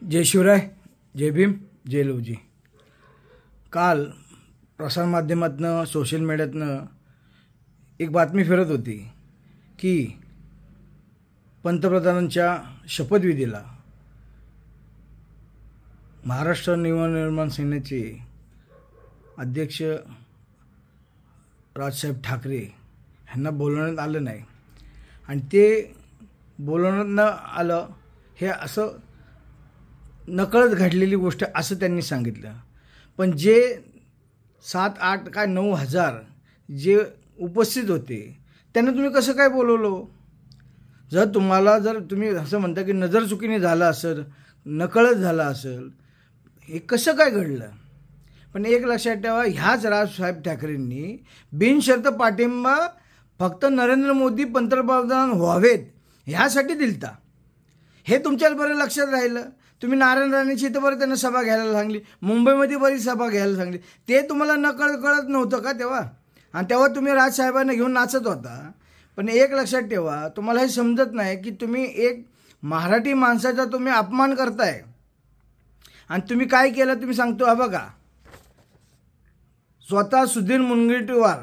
जय शिवराय, जय भीम, जय लवजी। काल प्रसारमाध्यमातनं सोशल मीडियातनं एक बातमी फिरत होती की पंतप्रधानांच्या शपथविधीला महाराष्ट्र नवनिर्माण सेनेचे अध्यक्ष राजसाहेब ठाकरे यांना बोलवण्यात आलं नाही आणि ते बोलवण्यात न आलं हे असं नकळत घडलेली गोष्ट असं त्यांनी सांगितलं। पण जे 7-8 काय 9 हजार जे उपस्थित होते त्यांना तुम्ही कसं काय बोलवलं? जर तुम्ही असं म्हणता की नजरचुकीने झालं असेल, नकळत झालं असेल, हे कसं काय घडलं? पण एक लक्षात ठेवा, ह्याच राजसाहेब ठाकरेंनी बिनशर्त पाठिंबा फक्त नरेंद्र मोदी पंतप्रधान व्हावेत ह्यासाठी दिलता। हे तुमच्या बरं लक्षात राहिलं। तुम्ही नारायण राणेची इथं बरं त्यांना सभा घ्यायला सांगली, मुंबईमध्ये बरीच सभा घ्यायला सांगली, ते तुम्हाला कळत नव्हतं का तेव्हा? आणि तेव्हा तुम्ही राजसाहेबांना घेऊन नाचत होता। पण एक लक्षात ठेवा, तुम्हाला हे समजत नाही की तुम्ही एक मराठी माणसाचा तुम्ही अपमान करताय। आणि तुम्ही काय केलं तुम्ही सांगतो, हा बघा, स्वतः सुधीर मुनगंटीवार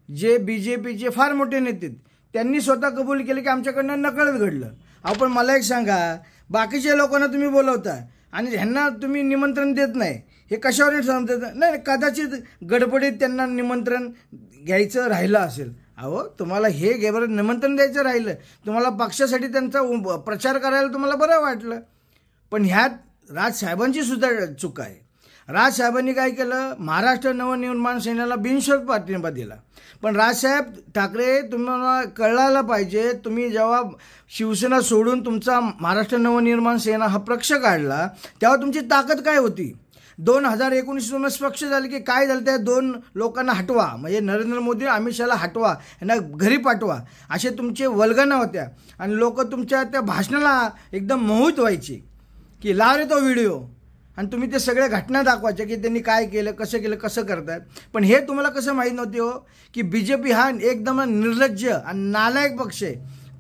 जे बीजेपीचे फार मोठे नेते त्यांनी स्वतः कबूल केले की आमच्याकडनं नकळत घडलं। आपण मला एक सांगा, बाकीच्या लोकांना तुम्ही बोलवता आणि ह्यांना तुम्ही निमंत्रण देत नाही, हे कशावर समजत नाही? कदाचित गडबडीत त्यांना निमंत्रण घ्यायचं राहिलं असेल। अहो, तुम्हाला हे बरं निमंत्रण द्यायचं राहिलं, तुम्हाला पक्षासाठी त्यांचा प्रचार करायला तुम्हाला बरं वाटलं। पण ह्यात राजसाहेबांची सुद्धा चूक आहे। राजसाहेबांनी काय केलं? महाराष्ट्र नवनिर्माण सेनेला बिनशर्त पाठिंबा दिला। पण राजसाहेब ठाकरे, तुम्हाला कळायला पाहिजे, तुम्ही जेव्हा शिवसेना सोडून तुमचा महाराष्ट्र नवनिर्माण सेना हा पक्ष काढला तेव्हा तुमची ताकद काय होती? 2019 तुम्हाला स्पष्ट झालं की काय झालं, त्या 2 लोकांना हटवा, म्हणजे नरेंद्र मोदी अमित शहाला हटवा, यांना घरी पाठवा, असे तुमचे वल्गना होत्या। आणि लोक तुमच्या त्या भाषणाला एकदम मोहित व्हायचे की लाव रे तो व्हिडिओ, आणि तुम्ही ते सगळ्या घटना दाखवायच्या की त्यांनी काय केलं, कसं करताय। पण हे तुम्हाला कसं माहीत नव्हते हो की बीजेपी हा एकदम निर्लज्ज आणि नालायक पक्ष आहे,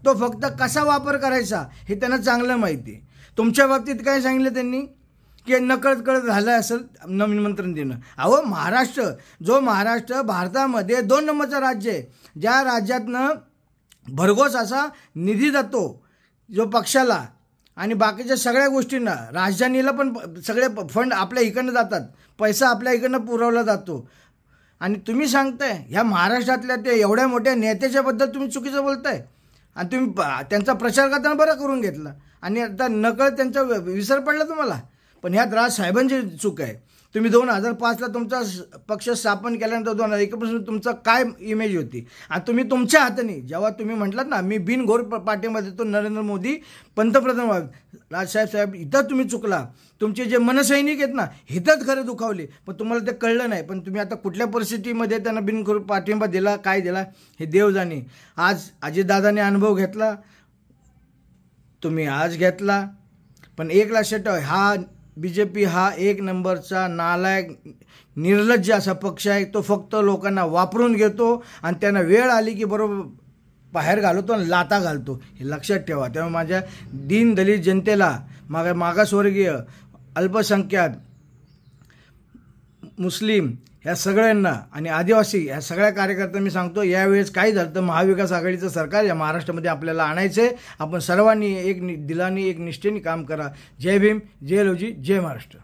तो फक्त कसा वापर करायचा हे त्यांना चांगलं माहिती आहे। तुमच्या बाबतीत काय सांगितलं त्यांनी की नकळत झालं असेल निमंत्रण देणं। अहो, महाराष्ट्र भारतामध्ये 2 नंबरचं राज्य आहे, ज्या राज्यातनं भरघोस असा निधी जातो जो पक्षाला आणि बाकीच्या सगळ्या गोष्टींना, राजधानीला पण सगळे फंड आपल्या इकडनं जातात, पैसा आपल्या इकडनं पुरवला जातो। आणि तुम्ही सांगताय ह्या महाराष्ट्रातल्या त्या एवढ्या मोठ्या नेत्याच्याबद्दल तुम्ही चुकीचं बोलताय आणि तुम्ही त्यांचा प्रचार करताना बरं करून घेतला आणि आता नकळत त्यांचा विसर पडला तुम्हाला। पण ह्यात राजसाहेबांची चूक आहे। तुम्ही 2005ला तुमचा पक्ष स्थापन केल्यानंतर 2001 तुमचा काय इमेज होती? आणि तुम्ही तुमच्या हाताने जेव्हा तुम्ही म्हटलात ना, मी बिनघोर पाठिंबा देतो नरेंद्र मोदी पंतप्रधान व्हावे, राजसाहेब इथं तुम्ही चुकला। तुमचे जे मनसैनिक आहेत ना, हिथंच खरं दुखावले, पण तुम्हाला ते कळलं नाही। पण तुम्ही आता कुठल्या परिस्थितीमध्ये त्यांना बिनघोर पाठिंबा दिला, काय दिला हे देव जाणे। आज अजितदादांनी अनुभव घेतला, तुम्ही आज घेतला। पण एक लक्षात ठेवा, हा बीजेपी हा 1 नंबरचा नालायक निर्लज्ज असा पक्ष आहे। तो फक्त लोकांना वापरून घेतो आणि त्यांना वेळ आली की बरोबर बाहेर घालवतो आणि लाता घालतो, हे लक्षात ठेवा। त्यामुळे माझ्या दीन दलित जनतेला, मागासवर्गीय, अल्पसंख्याक, मुस्लिम ह्या सगळ्यांना आणि आदिवासी ह्या सगळ्या कार्यकर्त्यांना मी सांगतो, यावेळेस काय झालं तर महाविकास आघाडीचं सरकार या महाराष्ट्रामध्ये आपल्याला आणायचं आहे। आपण सर्वांनी एक दिलाने, एक निष्ठेने काम करा। जय भीम, जय लवजी, जय महाराष्ट्र।